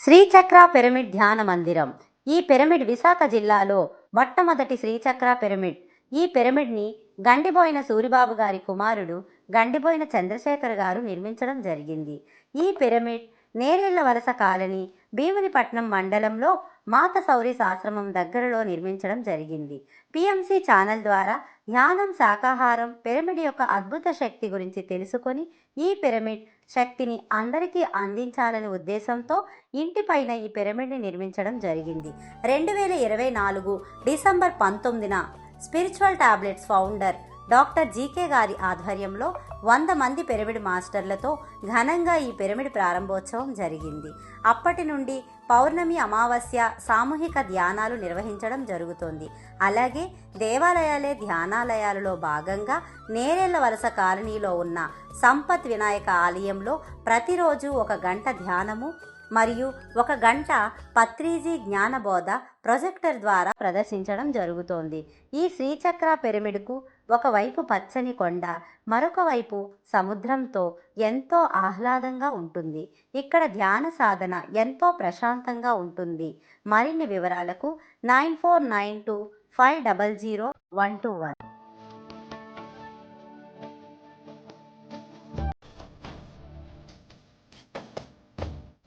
శ్రీచక్ర pyramid ధ్యాన మందిరం. ఈ పిరమిడ్ విశాఖ జిల్లాలో మొట్టమొదటి శ్రీచక్ర పిరమిడ్. ఈ పిరమిడ్ని గండిబోయిన సూరిబాబు గారి కుమారుడు గండిబోయిన చంద్రశేఖర్ గారు నిర్మించడం జరిగింది. ఈ పిరమిడ్ నేరేళ్ల వలస కాలనీ, భీమునిపట్నం మండలంలో మాత సౌరీస్ ఆశ్రమం దగ్గరలో నిర్మించడం జరిగింది. పిఎంసి ఛానల్ ద్వారా ధ్యానం, శాకాహారం, పిరమిడ్ యొక్క అద్భుత శక్తి గురించి తెలుసుకొని ఈ పిరమిడ్ శక్తిని అందరికీ అందించాలనే ఉద్దేశంతో ఇంటిపైన ఈ పిరమిడ్ని నిర్మించడం జరిగింది. 2024 డిసెంబర్ 19న spiritual tablets founder doctor GK గారి ఆధ్వర్యంలో 100 మంది పిరమిడ్ మాస్టర్లతో ఘనంగా ఈ పిరమిడ్ ప్రారంభోత్సవం జరిగింది. అప్పటి నుండి పౌర్ణమి, అమావాస్య సామూహిక ధ్యానాలు నిర్వహించడం జరుగుతోంది. అలాగే దేవాలయాలే ధ్యానాలయాలలో భాగంగా నేరేళ్ల వలస కాలనీలో ఉన్న సంపత్ వినాయక ఆలయంలో ప్రతిరోజు 1 గంట ధ్యానము మరియు 1 గంట పత్రిజీ జ్ఞానబోధ ప్రొజెక్టర్ ద్వారా ప్రదర్శించడం జరుగుతోంది. ఈ శ్రీచక్ర పిరమిడ్కు ఒకవైపు పచ్చని కొండ, మరొక వైపు సముద్రంతో ఎంతో ఆహ్లాదంగా ఉంటుంది. ఇక్కడ ధ్యాన సాధన ఎంతో ప్రశాంతంగా ఉంటుంది. మరిన్ని వివరాలకు 9492500121